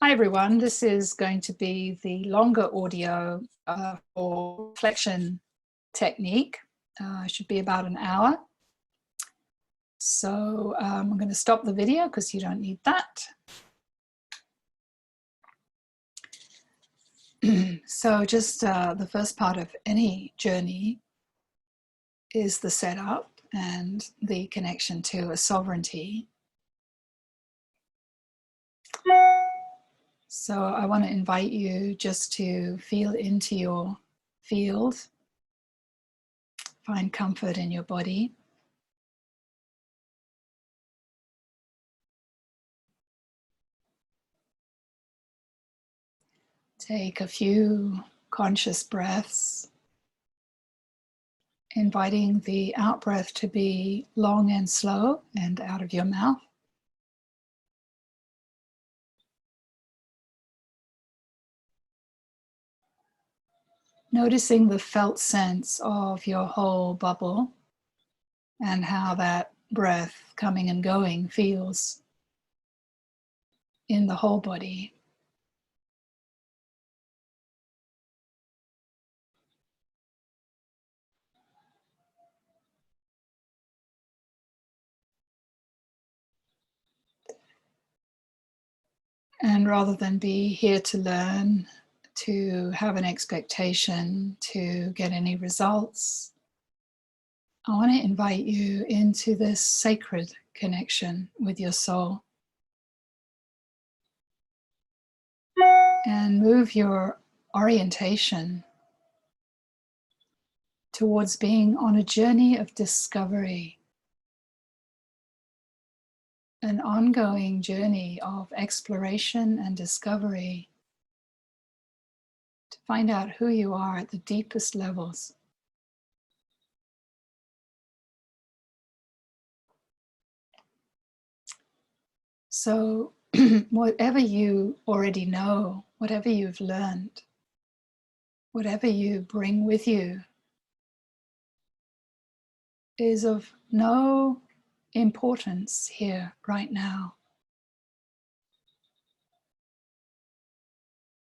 Hi everyone, this is going to be the longer audio for reflection technique. It should be about an hour. So I'm going to stop the video because you don't need that. So just the first part of any journey is the setup and the connection to a sovereignty. So I want to invite you just to feel into your field, find comfort in your body. Take a few conscious breaths, inviting the out breath to be long and slow and out of your mouth. Noticing the felt sense of your whole bubble and how that breath coming and going feels in the whole body. And rather than be here to learn, to have an expectation, to get any results, I want to invite you into this sacred connection with your soul. And move your orientation towards being on a journey of discovery, an ongoing journey of exploration and discovery to find out who you are at the deepest levels. So whatever you already know, whatever you've learned, whatever you bring with you is of no importance here right now.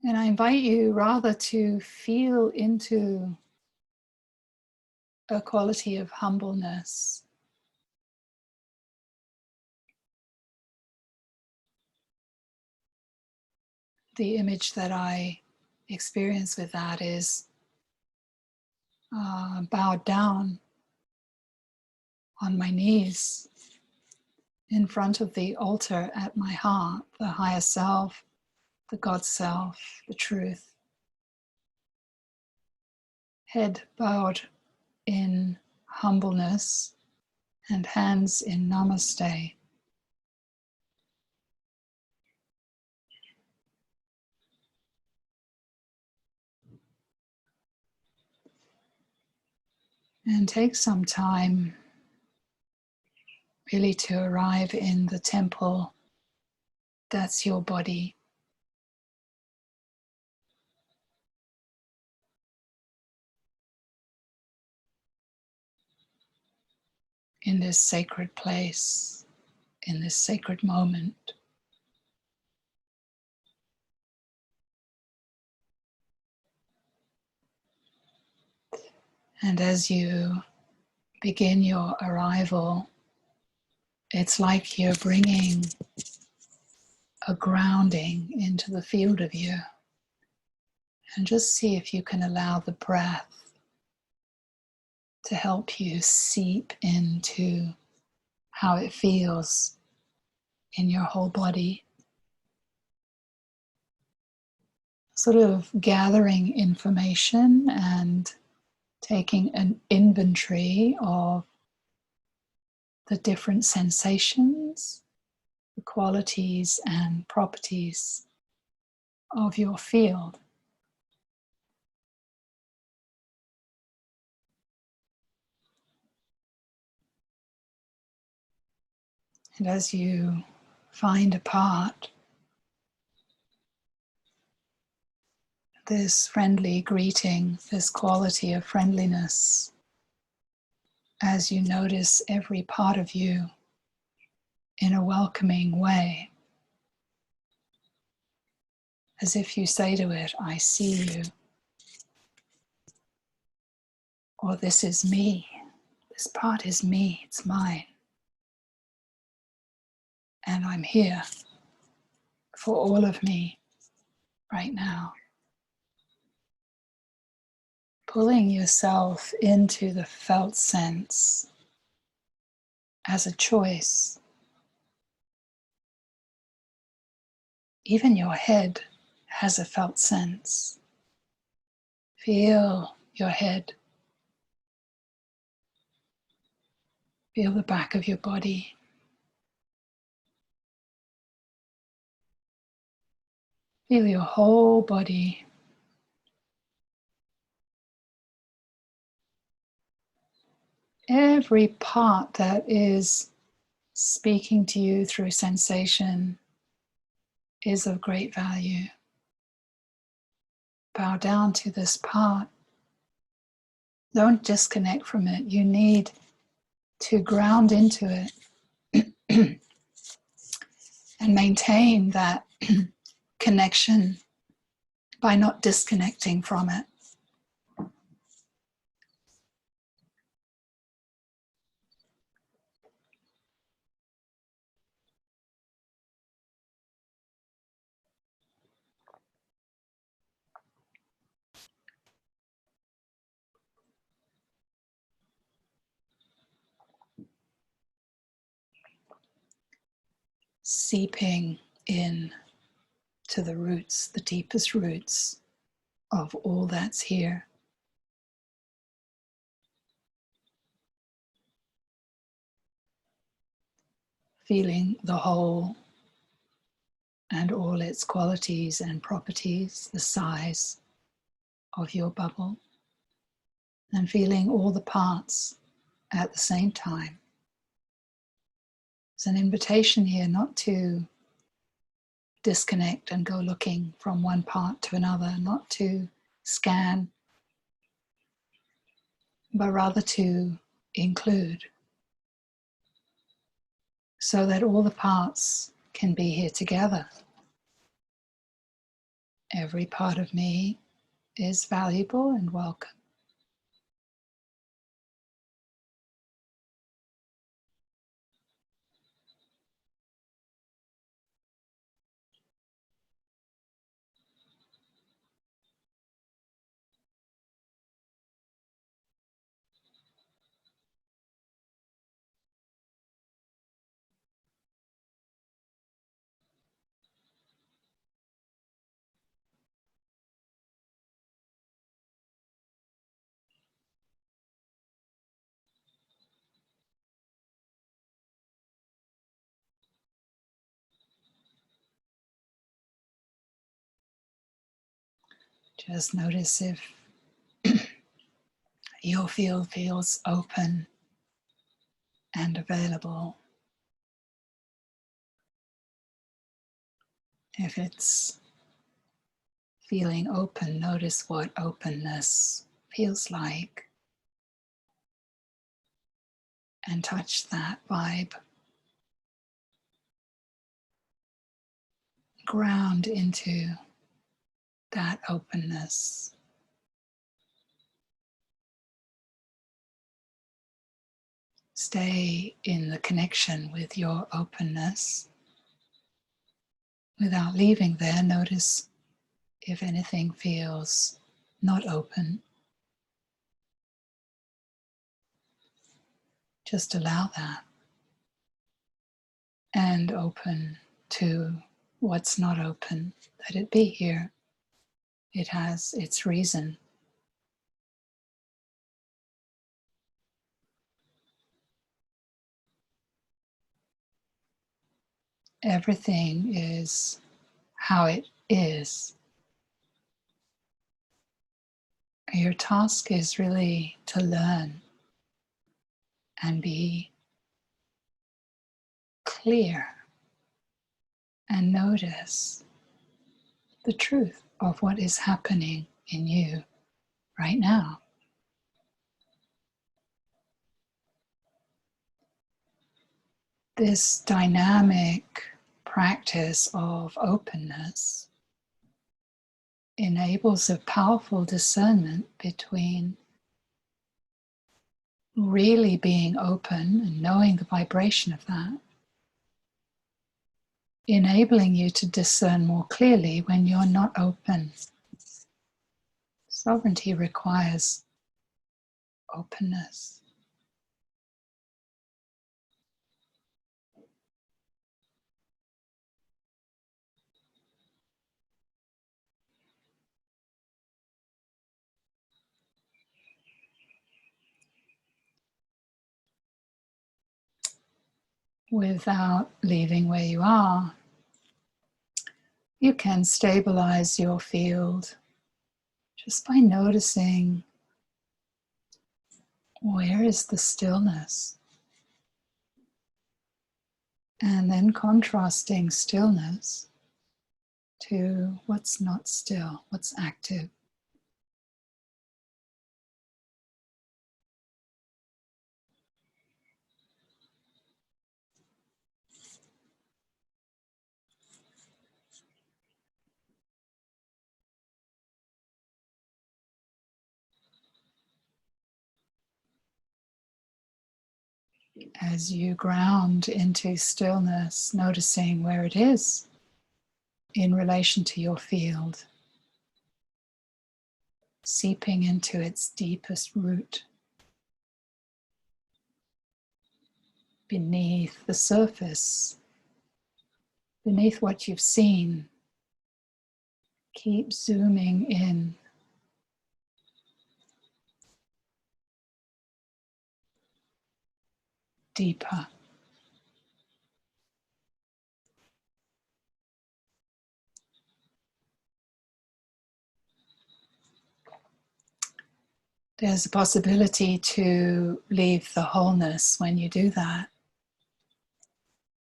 And I invite you rather to feel into a quality of humbleness. The image that I experience with that is bowed down on my knees in front of the altar at my heart, the higher self, the God self, the truth. Head bowed in humbleness and hands in namaste. And take some time really to arrive in the temple that's your body. In this sacred place, in this sacred moment. And as you begin your arrival, it's like you're bringing a grounding into the field of you. And just see if you can allow the breath to help you seep into how it feels in your whole body. Sort of gathering information and taking an inventory of the different sensations, the qualities and properties of your field. And as you find a part, this friendly greeting, this quality of friendliness, as you notice every part of you in a welcoming way, as if you say to it, I see you, or this is me, this part is me, it's mine, and I'm here for all of me right now. Pulling yourself into the felt sense as a choice. Even your head has a felt sense. Feel your head. Feel the back of your body. Feel your whole body. Every part that is speaking to you through sensation is of great value. Bow down to this part. Don't disconnect from it. You need to ground into it and maintain that connection by not disconnecting from it. Seeping in to the roots, the deepest roots of all that's here. Feeling the whole and all its qualities and properties, the size of your bubble, and feeling all the parts at the same time. It's an invitation here not to disconnect and go looking from one part to another, not to scan, but rather to include, so that all the parts can be here together. Every part of me is valuable and welcome. Just notice if your field feels open and available. If it's feeling open, notice what openness feels like and touch that vibe. Ground into that openness. Stay in the connection with your openness. Without leaving there, notice if anything feels not open. Just allow that. And open to what's not open. Let it be here. It has its reason. Everything is how it is. Your task is really to learn and be clear and notice the truth of what is happening in you right now. This dynamic practice of openness enables a powerful discernment between really being open and knowing the vibration of that, enabling you to discern more clearly when you're not open. Sovereignty requires openness. Without leaving where you are, you can stabilize your field just by noticing, where is the stillness? And then contrasting stillness to what's not still, what's active. As you ground into stillness, noticing where it is in relation to your field, seeping into its deepest root, beneath the surface, beneath what you've seen. Keep zooming in. Deeper. There's a possibility to leave the wholeness when you do that.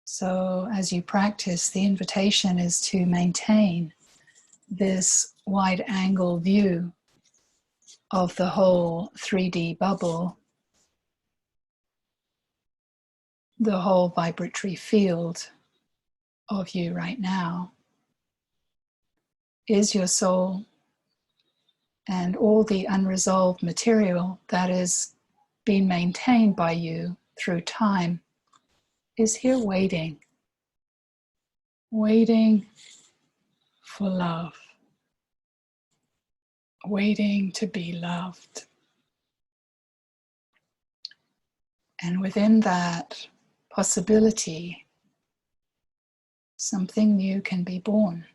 So as you practice, the invitation is to maintain this wide angle view of the whole 3D bubble, the whole vibratory field of you right now is your soul, and all the unresolved material that is being maintained by you through time is here waiting for love, waiting to be loved. And within that possibility, something new can be born.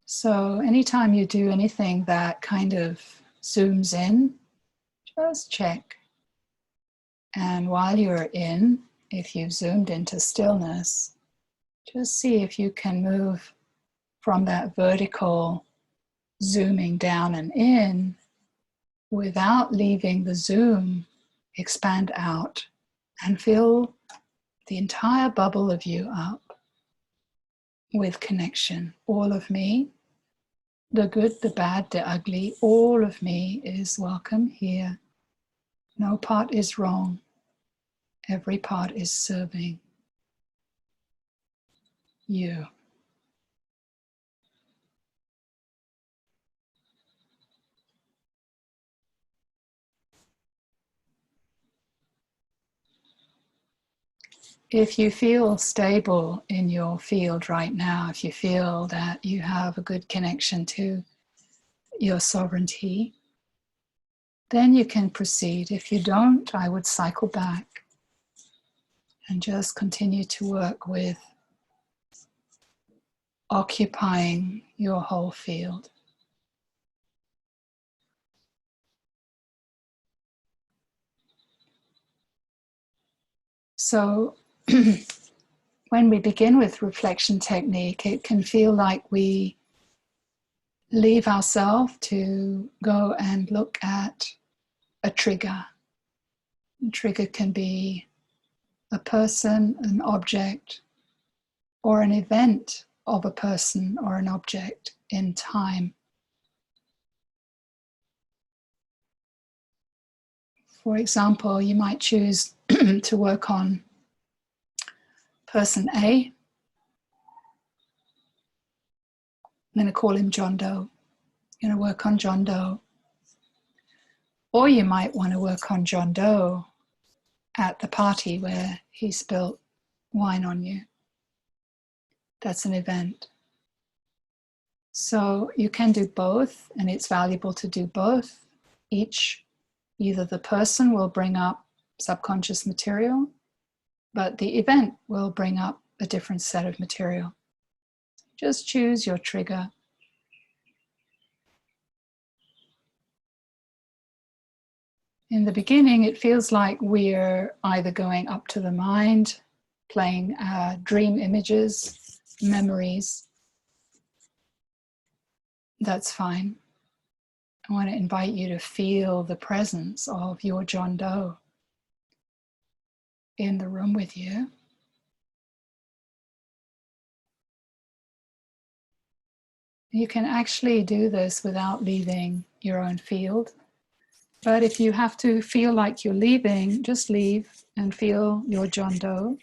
So anytime you do anything that kind of zooms in, just check. And while you're in, if you've zoomed into stillness, just see if you can move from that vertical zooming down and in without leaving the zoom, expand out and fill the entire bubble of you up with connection. All of me, the good, the bad, the ugly, all of me is welcome here. No part is wrong. Every part is serving you. If you feel stable in your field right now, if you feel that you have a good connection to your sovereignty, then you can proceed. If you don't, I would cycle back and just continue to work with occupying your whole field. So when we begin with reflection technique, it can feel like we leave ourselves to go and look at a trigger. A trigger can be a person, an object, or an event of a person or an object in time. For example, you might choose to work on person A, I'm going to call him John Doe. You're going to work on John Doe. Or you might want to work on John Doe at the party where he spilt wine on you. That's an event. So you can do both, and it's valuable to do both. Either the person will bring up subconscious material, but the event will bring up a different set of material. Just choose your trigger. In the beginning, it feels like we're either going up to the mind, playing dream images, memories. That's fine. I want to invite you to feel the presence of your John Doe in the room with you. You can actually do this without leaving your own field. But if you have to feel like you're leaving, just leave and feel your John Doe,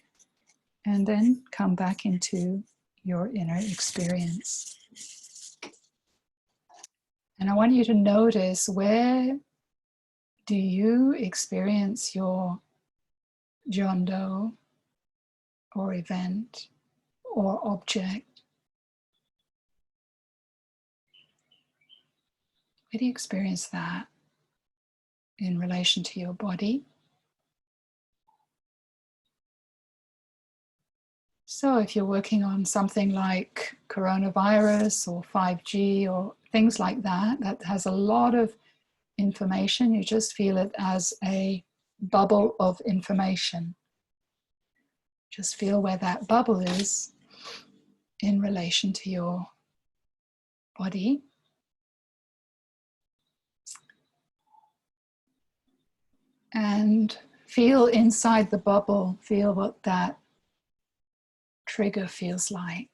and then come back into your inner experience. And I want you to notice, where do you experience your John Doe or event or object? Where do you experience that in relation to your body? So if you're working on something like coronavirus or 5G or things like that, that has a lot of information, you just feel it as a bubble of information. Just feel where that bubble is in relation to your body. And feel inside the bubble, feel what that trigger feels like.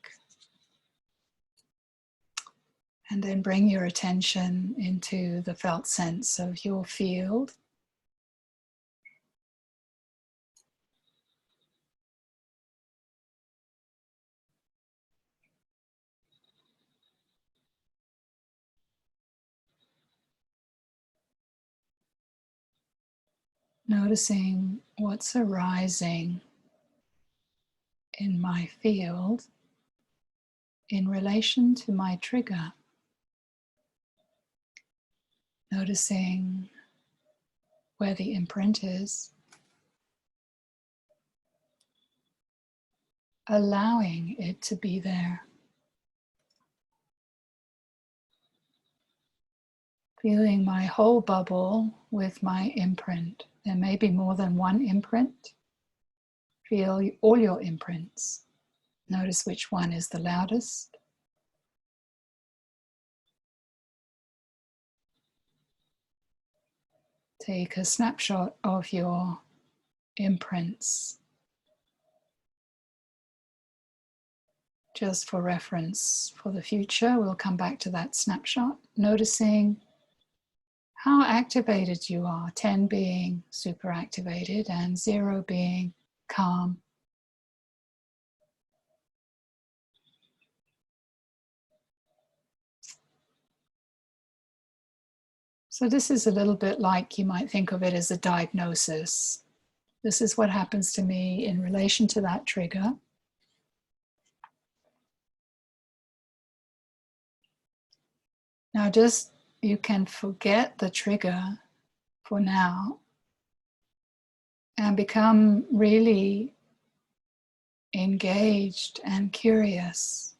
And then bring your attention into the felt sense of your field. Noticing what's arising in my field in relation to my trigger. Noticing where the imprint is. Allowing it to be there. Feeling my whole bubble with my imprint. There may be more than one imprint. Feel all your imprints. Notice which one is the loudest. Take a snapshot of your imprints. Just for reference for the future, we'll come back to that snapshot, noticing how activated you are, 10 being super activated and 0 being calm. So this is a little bit like, you might think of it as a diagnosis. This is what happens to me in relation to that trigger. Now just, you can forget the trigger for now and become really engaged and curious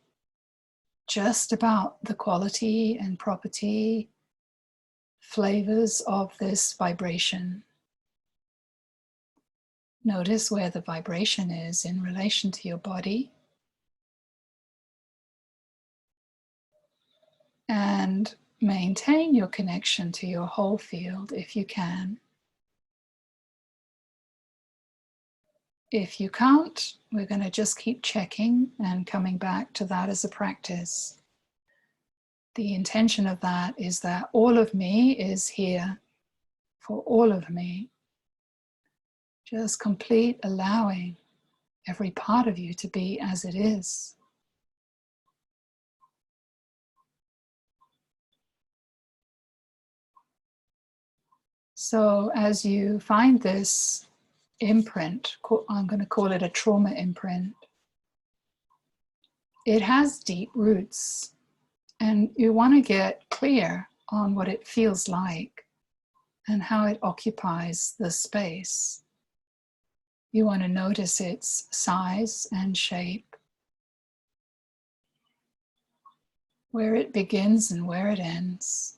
just about the quality and property, flavors of this vibration. Notice where the vibration is in relation to your body. And maintain your connection to your whole field if you can. If you can't, we're going to just keep checking and coming back to that as a practice. The intention of that is that all of me is here for all of me. Just complete allowing every part of you to be as it is. So as you find this imprint, I'm going to call it a trauma imprint, it has deep roots, and you want to get clear on what it feels like and how it occupies the space. You want to notice its size and shape, where it begins and where it ends.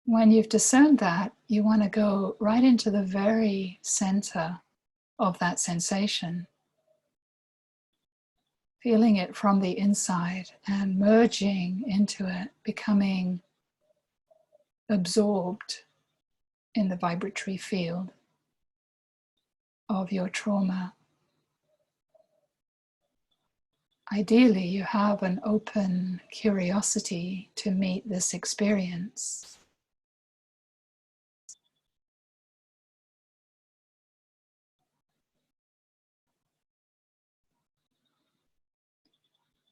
When you've discerned that, you want to go right into the very center of that sensation, feeling it from the inside and merging into it, becoming absorbed in the vibratory field of your trauma. Ideally, you have an open curiosity to meet this experience.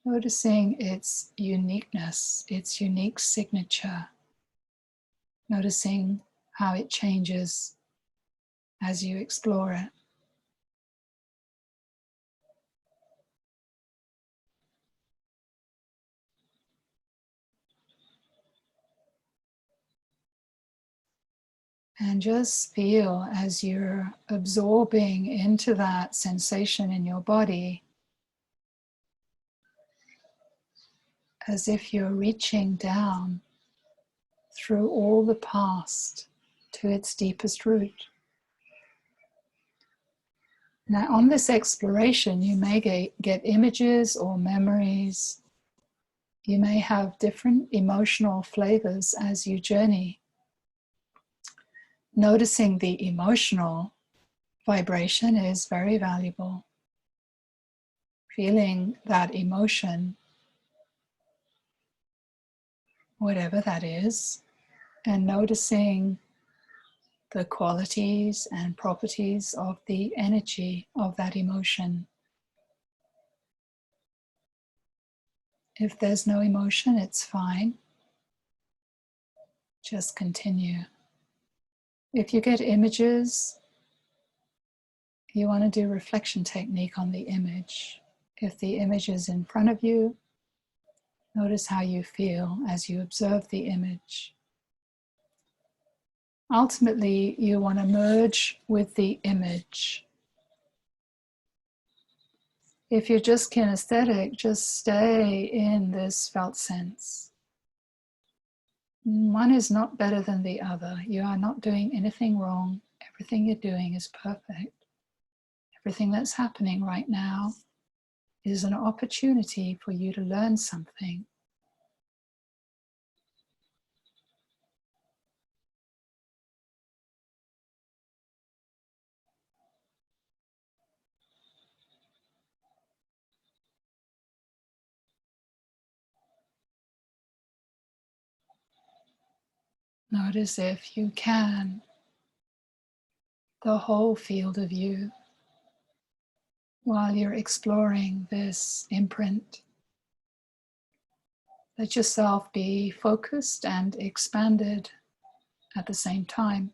Noticing its uniqueness, its unique signature. Noticing how it changes as you explore it. And just feel as you're absorbing into that sensation in your body, as if you're reaching down through all the past to its deepest root. Now, on this exploration, you may get images or memories. You may have different emotional flavors as you journey. Noticing the emotional vibration is very valuable. Feeling that emotion, whatever that is, and noticing the qualities and properties of the energy of that emotion. If there's no emotion, it's fine. Just continue. If you get images, you want to do reflection technique on the image. If the image is in front of you, notice how you feel as you observe the image. Ultimately, you want to merge with the image. If you're just kinesthetic, just stay in this felt sense. One is not better than the other. You are not doing anything wrong. Everything you're doing is perfect. Everything that's happening right now is an opportunity for you to learn something. Notice, if you can, the whole field of you while you're exploring this imprint. Let yourself be focused and expanded at the same time.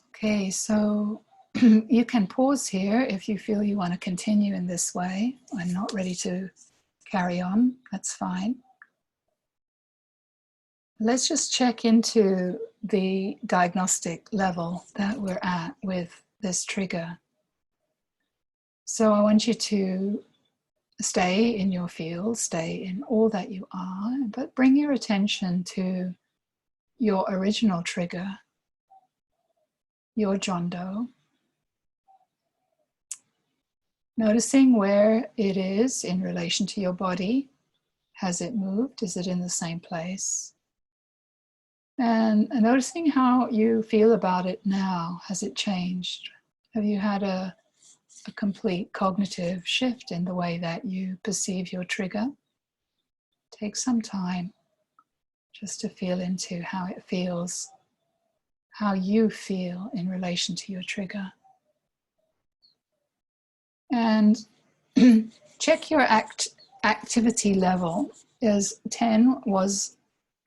Okay, so you can pause here if you feel you want to continue in this way. I'm not ready to carry on, that's fine. Let's just check into the diagnostic level that we're at with this trigger. So I want you to stay in your field, stay in all that you are, but bring your attention to your original trigger, your John Doe. Noticing where it is in relation to your body. Has it moved? Is it in the same place? And noticing how you feel about it now. Has it changed? Have you had a complete cognitive shift in the way that you perceive your trigger? Take some time just to feel into how it feels, how you feel in relation to your trigger. And check your activity level. Is 10 was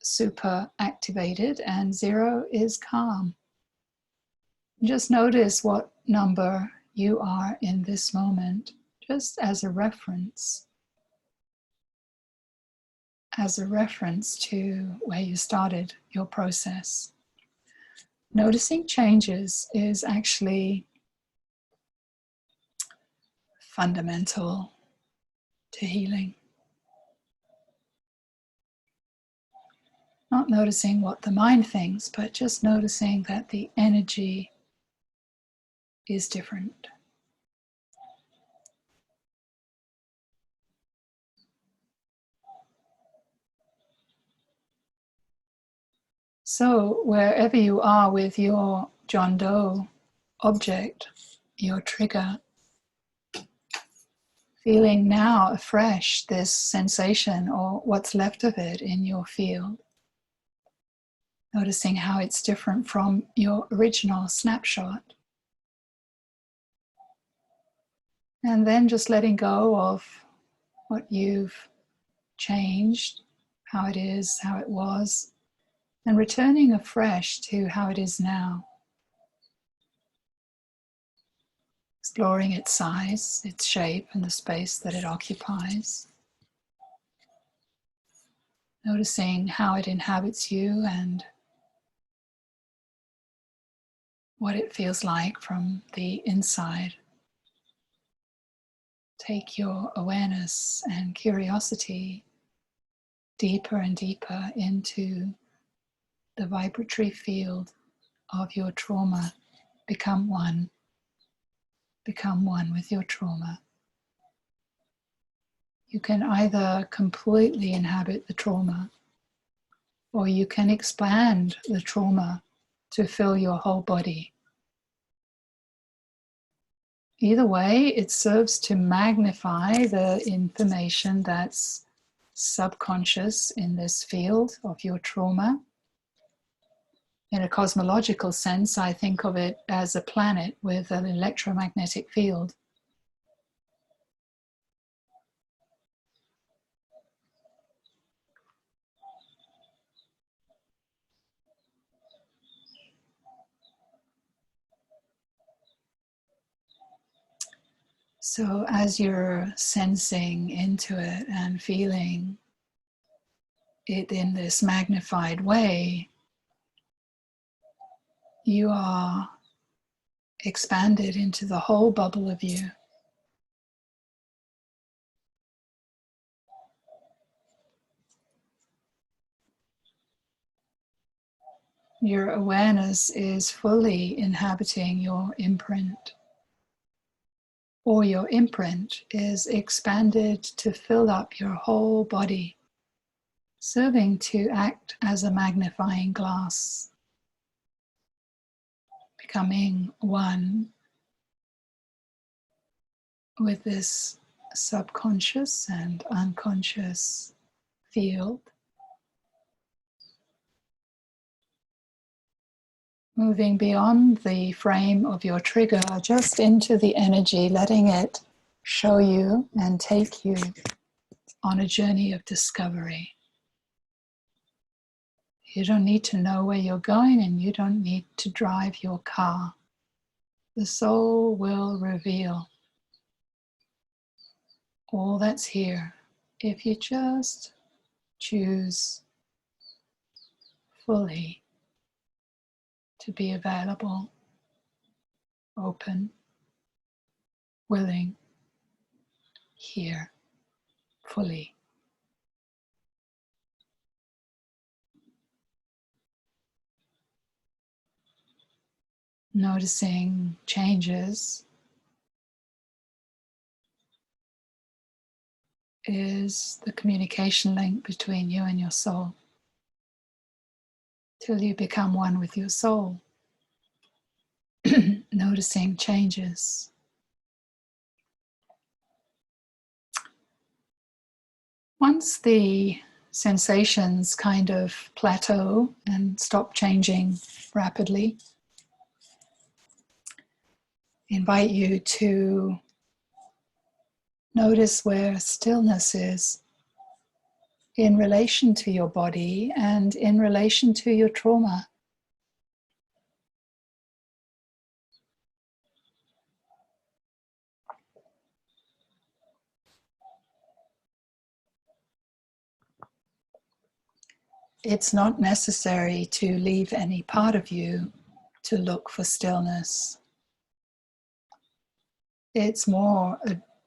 super activated and 0 is calm. Just notice what number you are in this moment, just as a reference to where you started your process. Noticing changes is actually fundamental to healing. Not noticing what the mind thinks, but just noticing that the energy is different. So wherever you are with your John Doe object, your trigger, feeling now afresh this sensation or what's left of it in your field. Noticing how it's different from your original snapshot. And then just letting go of what you've changed, how it is, how it was, and returning afresh to how it is now. Exploring its size, its shape, and the space that it occupies. Noticing how it inhabits you and what it feels like from the inside. Take your awareness and curiosity deeper and deeper into the vibratory field of your trauma. Become one. Become one with your trauma. You can either completely inhabit the trauma, or you can expand the trauma to fill your whole body. Either way, it serves to magnify the information that's subconscious in this field of your trauma. In a cosmological sense, I think of it as a planet with an electromagnetic field. So as you're sensing into it and feeling it in this magnified way, you are expanded into the whole bubble of you. Your awareness is fully inhabiting your imprint, or your imprint is expanded to fill up your whole body, serving to act as a magnifying glass, becoming one with this subconscious and unconscious field. Moving beyond the frame of your trigger, just into the energy, letting it show you and take you on a journey of discovery. You don't need to know where you're going, and you don't need to drive your car. The soul will reveal all that's here if you just choose fully to be available, open, willing, here, fully. Noticing changes is the communication link between you and your soul, till you become one with your soul. Noticing changes. Once the sensations kind of plateau and stop changing rapidly, I invite you to Notice where stillness is in relation to your body and in relation to your trauma. It's not necessary to leave any part of you to look for stillness. It's more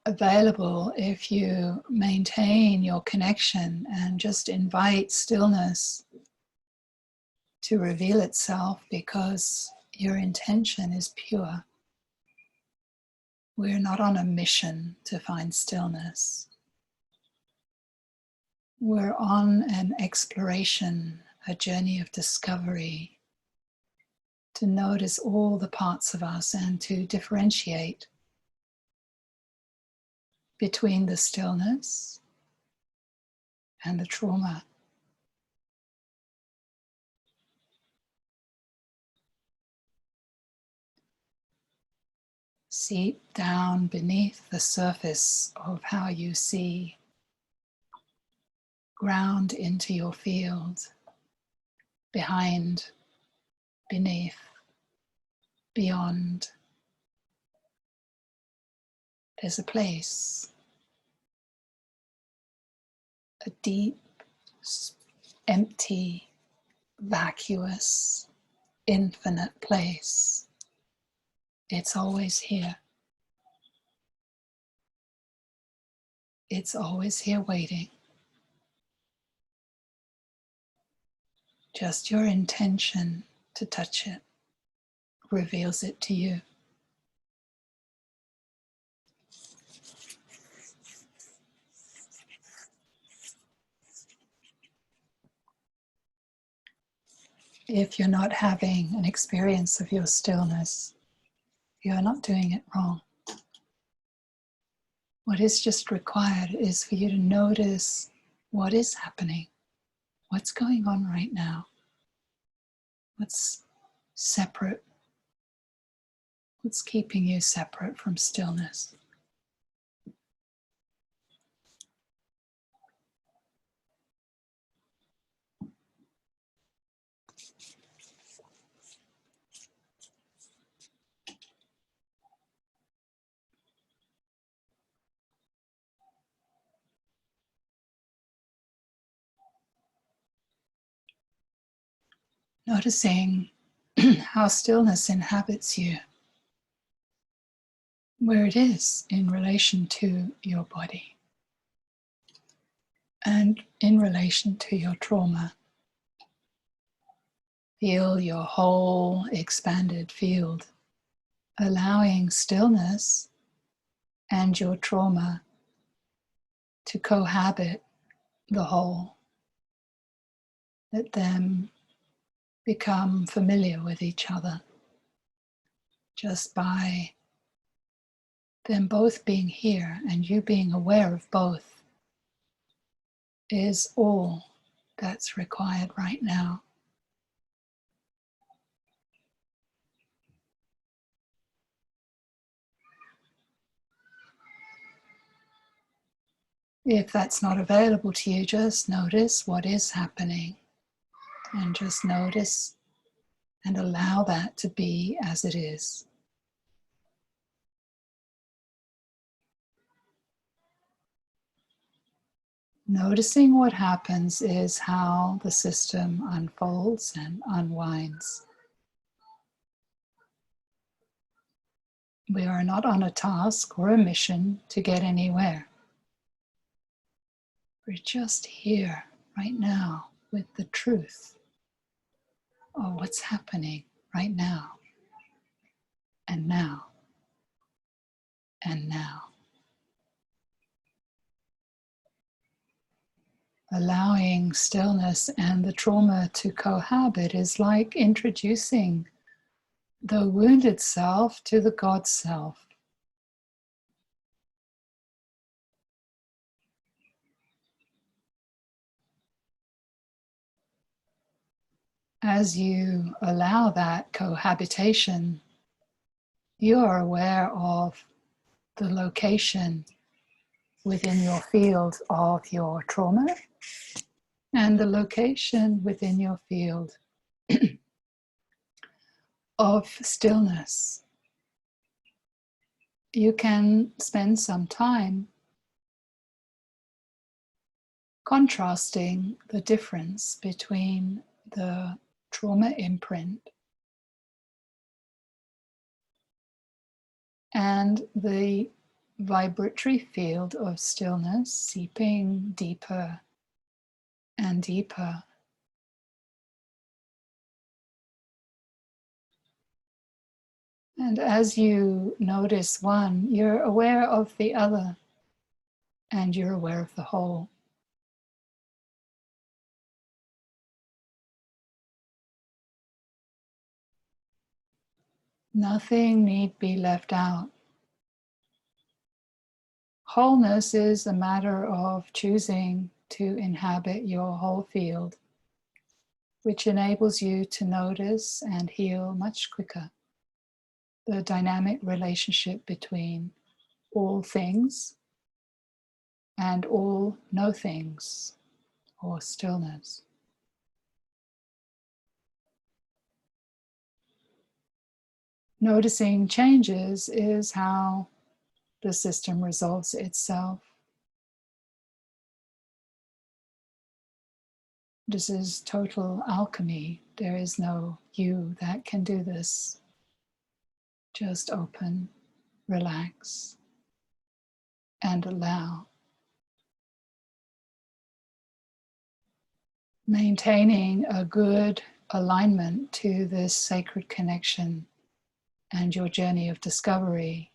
available if you maintain your connection and just invite stillness to reveal itself because your intention is pure. We're not on a mission to find stillness. We're on an exploration, a journey of discovery, to notice all the parts of us and to differentiate between the stillness and the trauma. Seep down beneath the surface of how you see. Ground into your field, behind, beneath, beyond. There's a place, a deep, empty, vacuous, infinite place. It's always here. It's always here waiting. Just your intention to touch it reveals it to you. If you're not having an experience of your stillness, you're not doing it wrong. What is just required is for you to notice what is happening, what's going on right now, what's separate, what's keeping you separate from stillness. Noticing how stillness inhabits you, where it is in relation to your body and in relation to your trauma. Feel your whole expanded field, allowing stillness and your trauma to cohabit the whole. Let them become familiar with each other just by them both being here and you being aware of both is all that's required right now. If that's not available to you, just notice what is happening and just notice and allow that to be as it is. Noticing what happens is how the system unfolds and unwinds. We are not on a task or a mission to get anywhere. We're just here right now with the truth of what's happening right now and now and now. Allowing stillness and the trauma to cohabit is like introducing the wounded self to the God self. As you allow that cohabitation, you are aware of the location within your field of your trauma and the location within your field of stillness. You can spend some time contrasting the difference between the trauma imprint and the vibratory field of stillness seeping deeper and deeper. And as you notice one, you're aware of the other and you're aware of the whole. Nothing need be left out. Wholeness is a matter of choosing to inhabit your whole field, which enables you to notice and heal much quicker the dynamic relationship between all things and all no things, or stillness. Noticing changes is how the system resolves itself. This is total alchemy. There is no you that can do this. Just open, relax, and allow. Maintaining a good alignment to this sacred connection and your journey of discovery,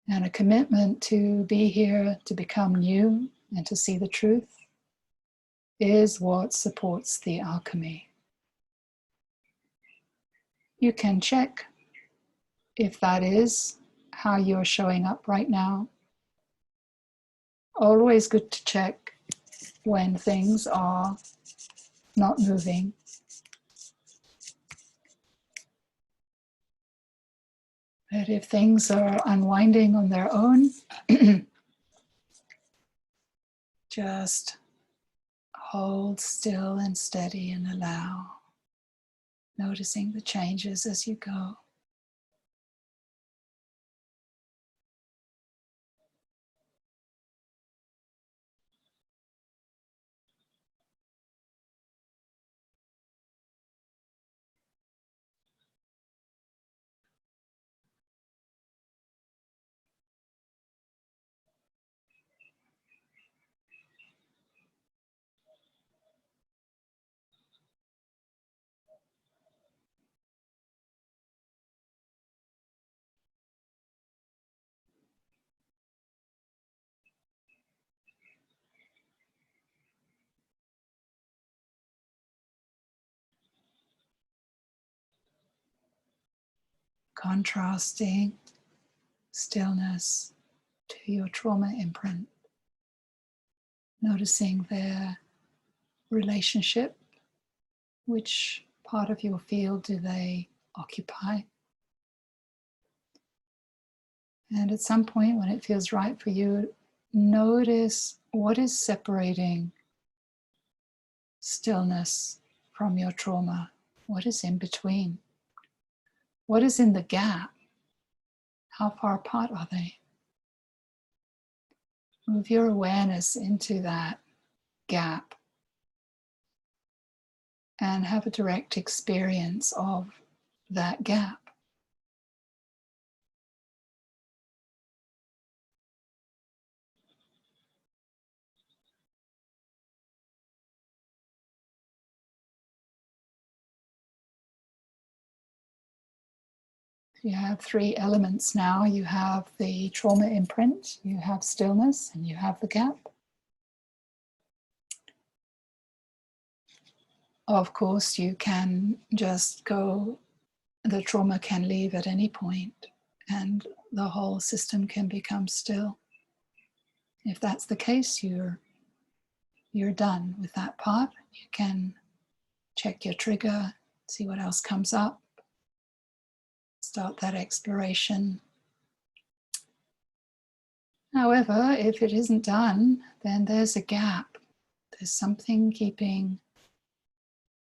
and a commitment to be here, to become new, and to see the truth, is what supports the alchemy. You can check if that is how you're showing up right now. Always good to check when things are not moving. But if things are unwinding on their own, just hold still and steady and allow, noticing the changes as you go. Contrasting stillness to your trauma imprint, noticing their relationship. Which part of your field do they occupy? And at some point when it feels right for you, notice what is separating stillness from your trauma. What is in between? What is in the gap? How far apart are they? Move your awareness into that gap and have a direct experience of that gap. You have three elements now. You have the trauma imprint, you have stillness, and you have the gap. Of course, you can just go, the trauma can leave at any point and the whole system can become still. If that's the case, you're done with that part. You can check your trigger, see what else comes up, start that exploration. However, if it isn't done, then there's a gap. There's something keeping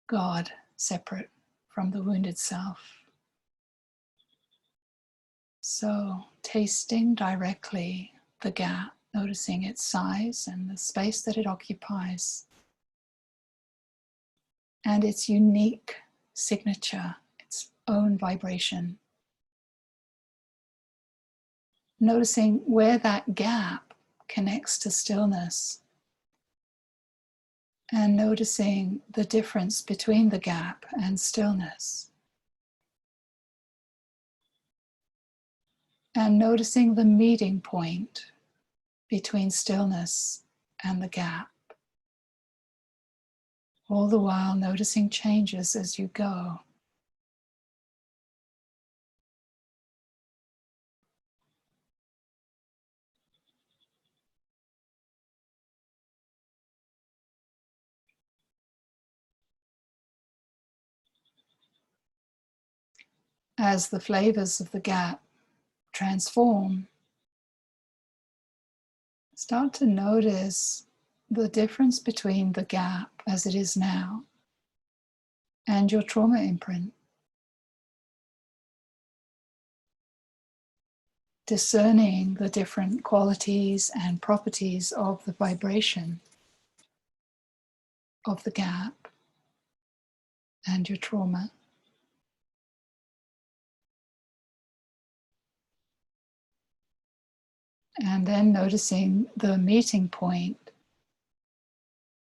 God separate from the wounded self. So, tasting directly the gap, noticing its size and the space that it occupies, and its unique signature, its own vibration. Noticing where that gap connects to stillness, and noticing the difference between the gap and stillness. And noticing the meeting point between stillness and the gap. All the while noticing changes as you go. As the flavors of the gap transform, start to notice the difference between the gap as it is now and your trauma imprint. Discerning the different qualities and properties of the vibration of the gap and your trauma. And then noticing the meeting point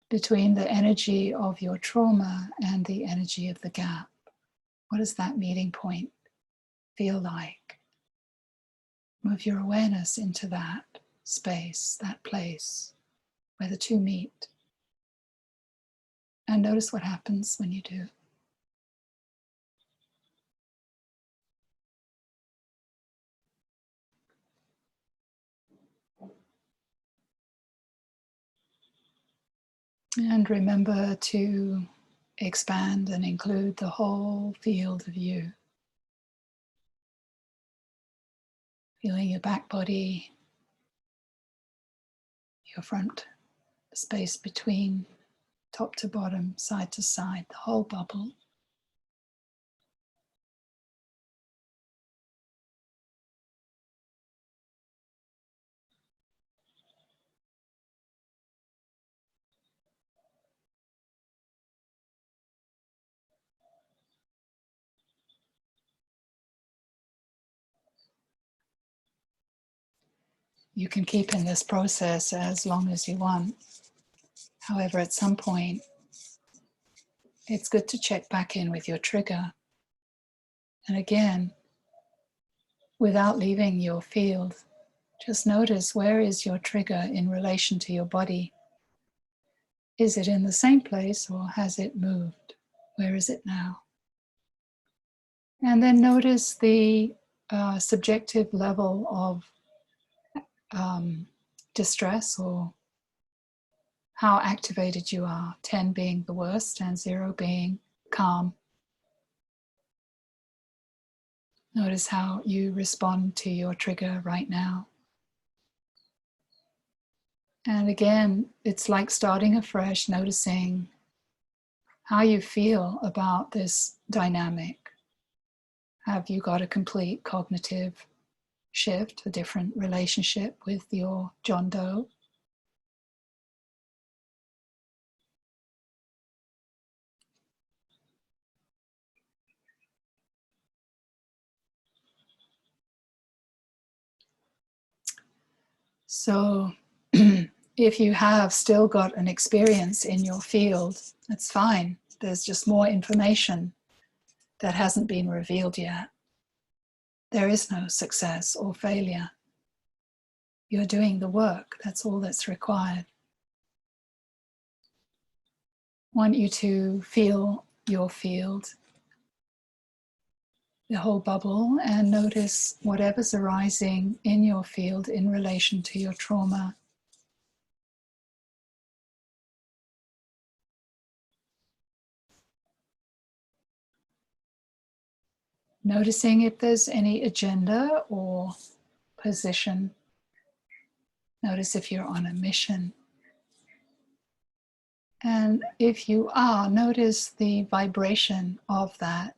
between the energy of your trauma and the energy of the gap. What does that meeting point feel like? Move your awareness into that space, that place where the two meet. And notice what happens when you do. And remember to expand and include the whole field of you. Feeling your back body, your front space between top to bottom, side to side, the whole bubble. You can keep in this process as long as you want. However, at some point, it's good to check back in with your trigger. And again, without leaving your field, just notice, where is your trigger in relation to your body? Is it in the same place or has it moved? Where is it now? And then notice the subjective level of distress, or how activated you are, 10 being the worst and 0 being calm. Notice how you respond to your trigger right now. And again, it's like starting afresh, noticing how you feel about this dynamic. Have you got a complete cognitive shift, a different relationship with your John Doe? So if you have still got an experience in your field, that's fine. There's just more information that hasn't been revealed yet. There is no success or failure. You're doing the work. That's all that's required. I want you to feel your field, the whole bubble, and notice whatever's arising in your field in relation to your trauma. Noticing if there's any agenda or position Notice if you're on a mission. And if you are, notice the vibration of that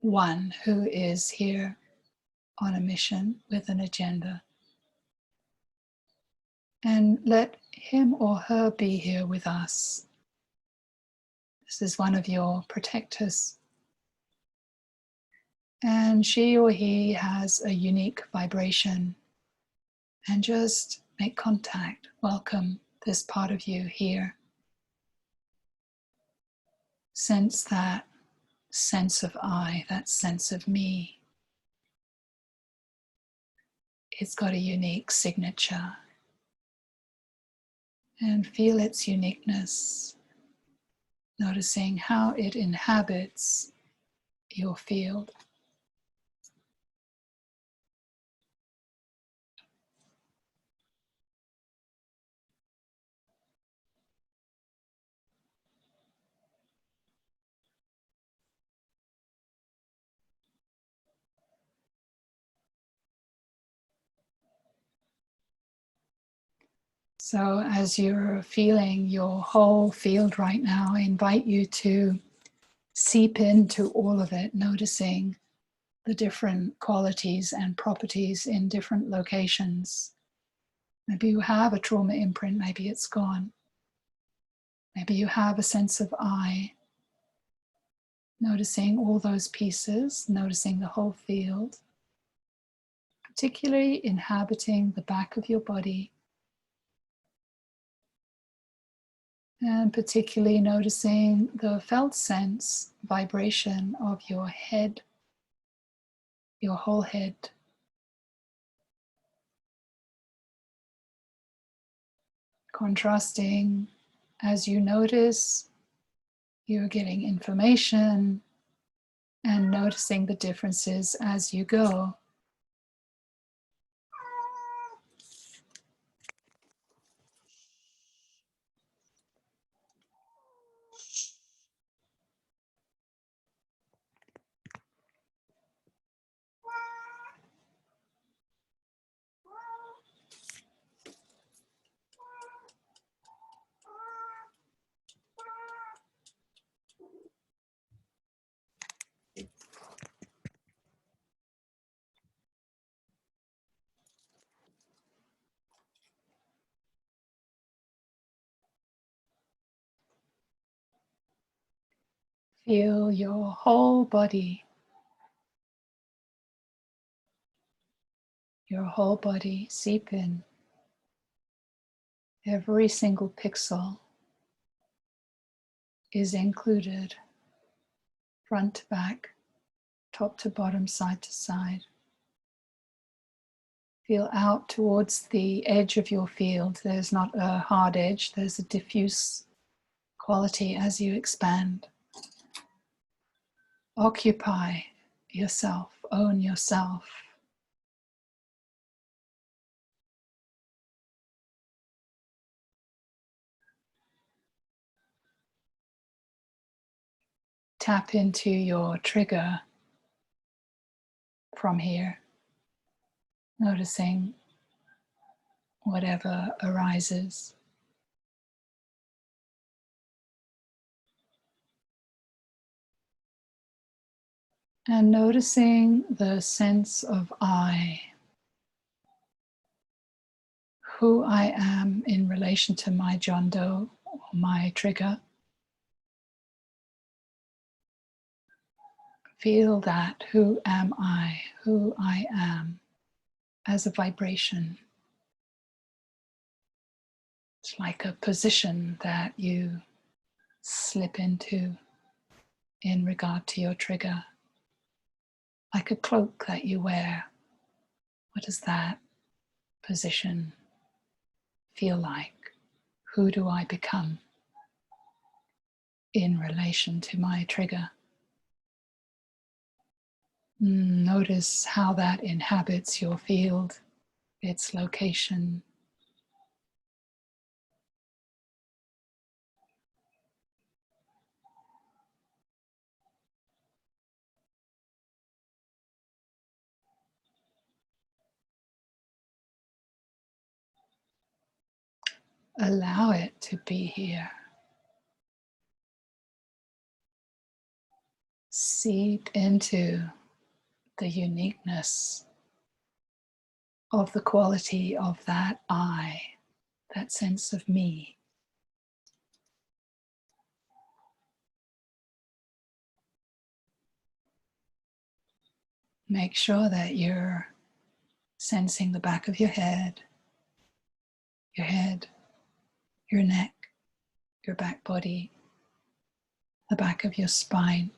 one who is here on a mission with an agenda. And let him or her be here with us. This is one of your protectors. And she or he has a unique vibration. And just make contact. Welcome this part of you here. Sense that sense of I, that sense of me. It's got a unique signature. And feel its uniqueness. Noticing how it inhabits your field. So as you're feeling your whole field right now, I invite you to seep into all of it, noticing the different qualities and properties in different locations. Maybe you have a trauma imprint, maybe it's gone. Maybe you have a sense of I. Noticing all those pieces, noticing the whole field, particularly inhabiting the back of your body. And particularly noticing the felt sense, vibration of your head, your whole head. Contrasting as you notice, you're getting information and noticing the differences as you go. Feel your whole body, seep in. Every single pixel is included, front to back, top to bottom, side to side. Feel out towards the edge of your field. There's not a hard edge, there's a diffuse quality as you expand. Occupy yourself, own yourself. Tap into your trigger from here, noticing whatever arises. And noticing the sense of I, who I am in relation to my John Doe, or my trigger. Feel that, who am I, who I am, as a vibration. It's like a position that you slip into in regard to your trigger. Like a cloak that you wear. What does that position feel like? Who do I become in relation to my trigger? Notice how that inhabits your field, its location. Allow it to be here. Seep into the uniqueness of the quality of that I, that sense of me. Make sure that you're sensing the back of your head, your neck, your back body, the back of your spine.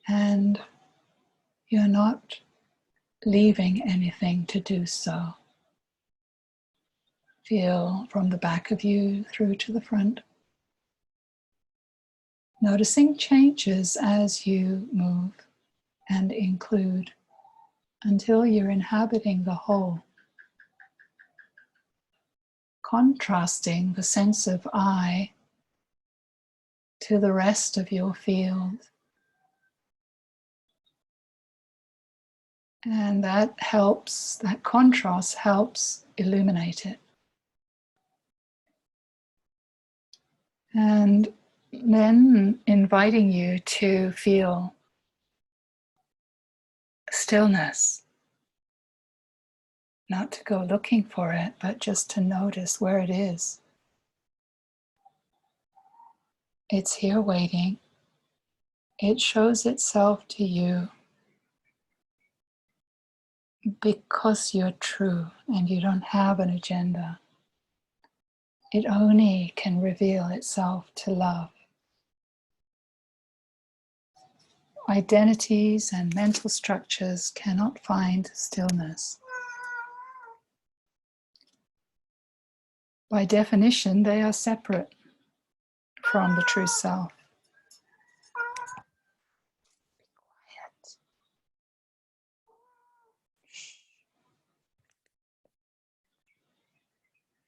And you're not leaving anything to do so. Feel from the back of you through to the front. Noticing changes as you move and include until you're inhabiting the whole. Contrasting the sense of I to the rest of your field. And that helps, that contrast helps illuminate it. And then inviting you to feel stillness. Not to go looking for it, but just to notice where it is. It's here waiting. It shows itself to you because you're true and you don't have an agenda. It only can reveal itself to love. Identities and mental structures cannot find stillness. By definition, they are separate from the true self.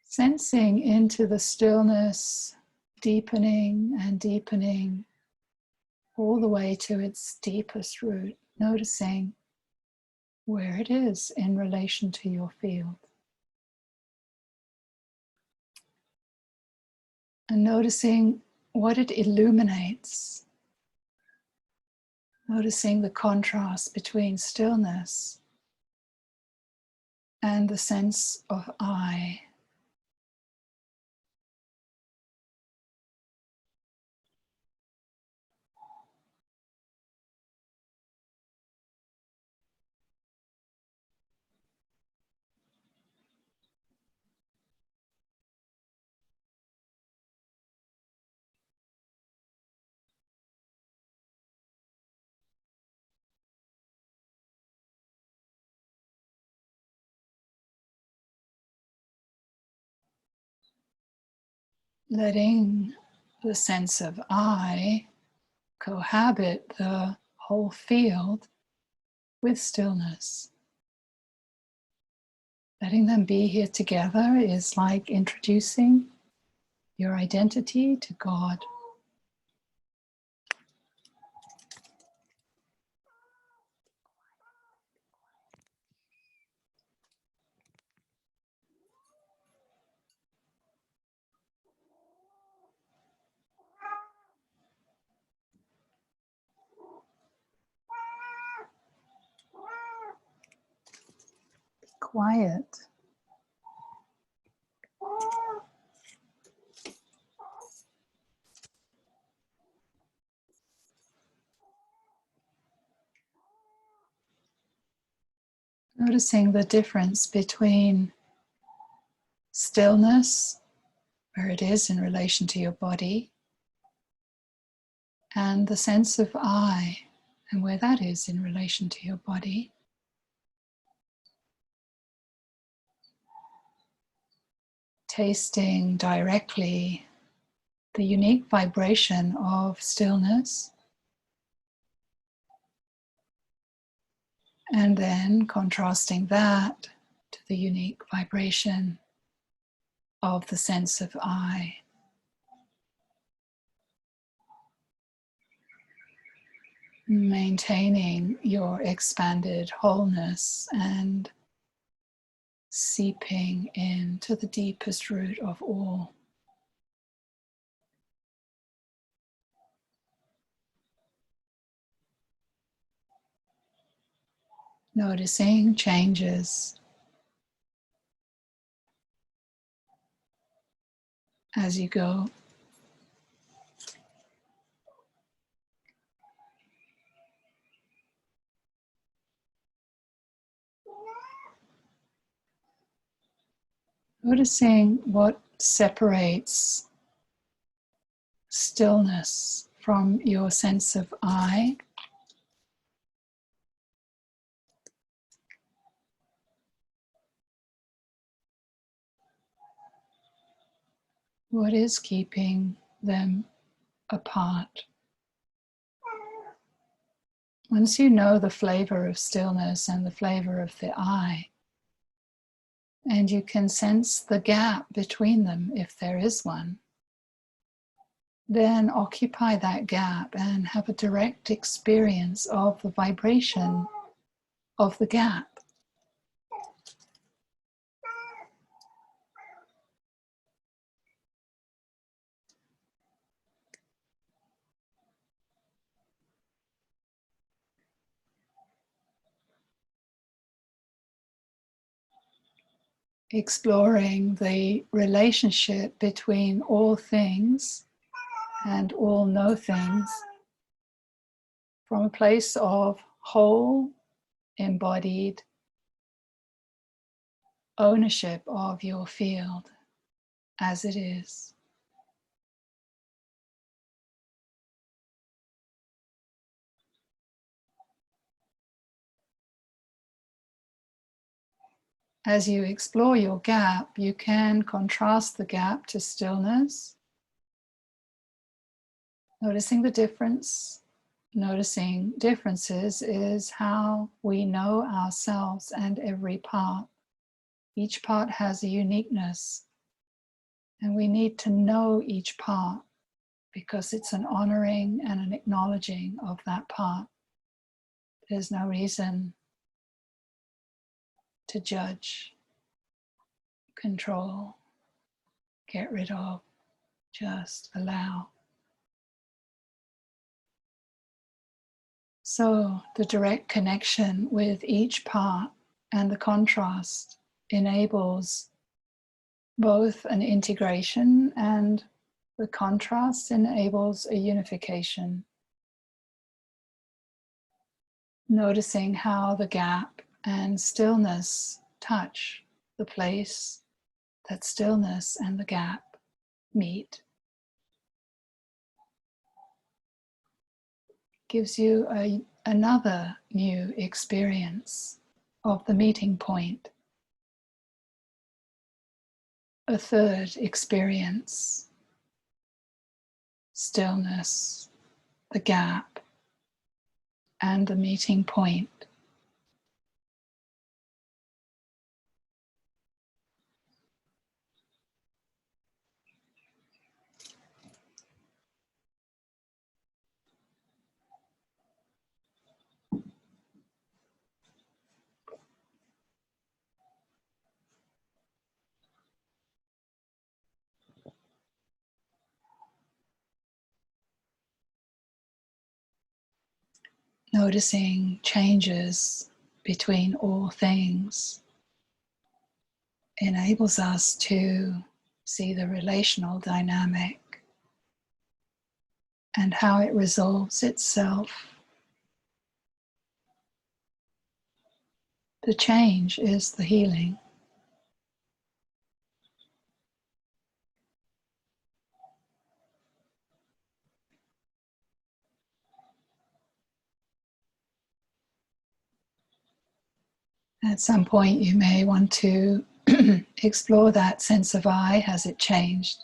Sensing into the stillness, deepening and deepening, all the way to its deepest root, noticing where it is in relation to your field. And noticing what it illuminates. Noticing the contrast between stillness and the sense of I. Letting the sense of I cohabit the whole field with stillness. Letting them be here together is like introducing your identity to God. Quiet. Noticing the difference between stillness, where it is in relation to your body, and the sense of I, and where that is in relation to your body. Tasting directly the unique vibration of stillness, and then contrasting that to the unique vibration of the sense of I. Maintaining your expanded wholeness and seeping into the deepest root of all. Noticing changes as you go. Noticing what separates stillness from your sense of I. What is keeping them apart? Once you know the flavor of stillness and the flavor of the I, and you can sense the gap between them if there is one, then occupy that gap and have a direct experience of the vibration of the gap. Exploring the relationship between all things and all no things from a place of whole, embodied ownership of your field as it is. As you explore your gap, you can contrast the gap to stillness, noticing the difference. Noticing differences is how we know ourselves and every part. Each part has a uniqueness, and we need to know each part because it's an honoring and an acknowledging of that part. There's no reason to judge, control, get rid of, just allow. So the direct connection with each part and the contrast enables both an integration, and the contrast enables a unification. Noticing how the gap and stillness touch the place that stillness and the gap meet. Gives you another new experience of the meeting point. A third experience, stillness, the gap, and the meeting point. Noticing changes between all things enables us to see the relational dynamic and how it resolves itself. The change is the healing. At some point you may want to explore that sense of I. Has it changed?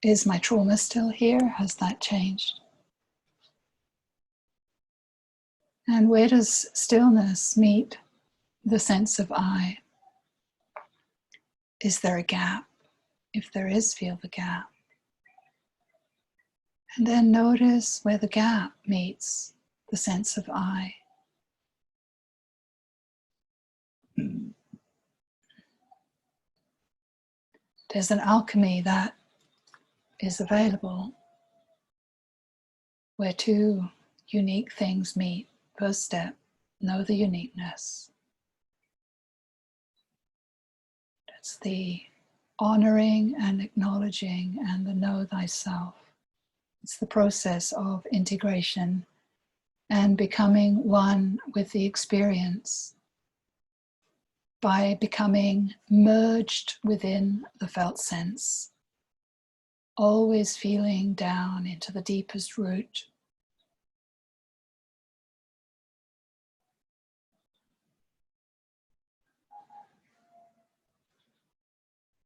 Is my trauma still here? Has that changed? And where does stillness meet the sense of I? Is there a gap? If there is, feel the gap. And then notice where the gap meets the sense of I. there's an alchemy that is available where two unique things meet. First step, know the uniqueness. That's the honoring and acknowledging and the know thyself. It's the process of integration and becoming one with the experience by becoming merged within the felt sense, always feeling down into the deepest root.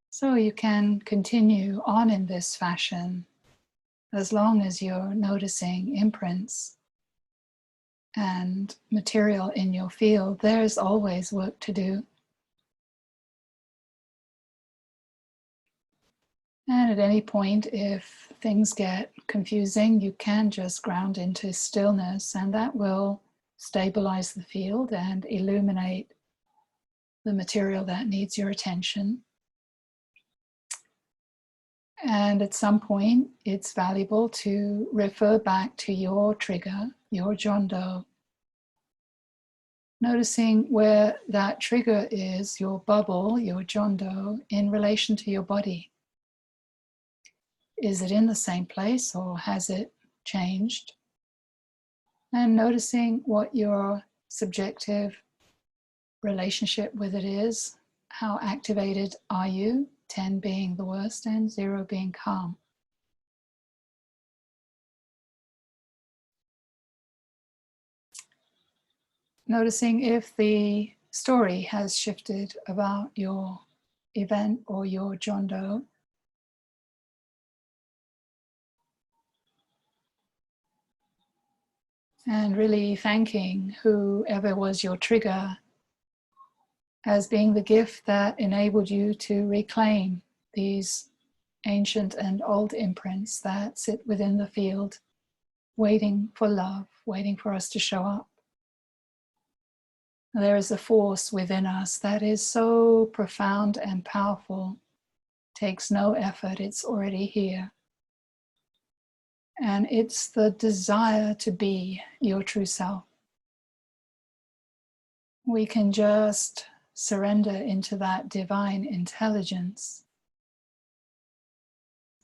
So you can continue on in this fashion as long as you're noticing imprints and material in your field. There's always work to do. And at any point, if things get confusing, you can just ground into stillness, and that will stabilize the field and illuminate the material that needs your attention. And at some point, it's valuable to refer back to your trigger, your jondo, noticing where that trigger is, your bubble, your jondo, in relation to your body. Is it in the same place or has it changed? And noticing what your subjective relationship with it is. How activated are you? 10 being the worst and 0 being calm. Noticing if the story has shifted about your event or your jondo. And really thanking whoever was your trigger as being the gift that enabled you to reclaim these ancient and old imprints that sit within the field, waiting for love, waiting for us to show up. There is a force within us that is so profound and powerful, takes no effort, it's already here. And it's the desire to be your true self. We can just surrender into that divine intelligence,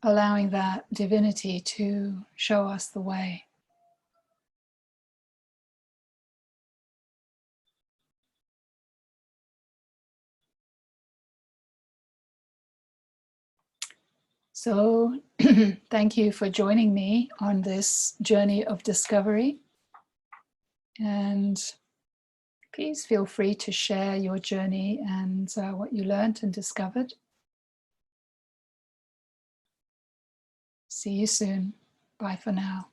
allowing that divinity to show us the way. So thank you for joining me on this journey of discovery. And please feel free to share your journey and what you learned and discovered. See you soon. Bye for now.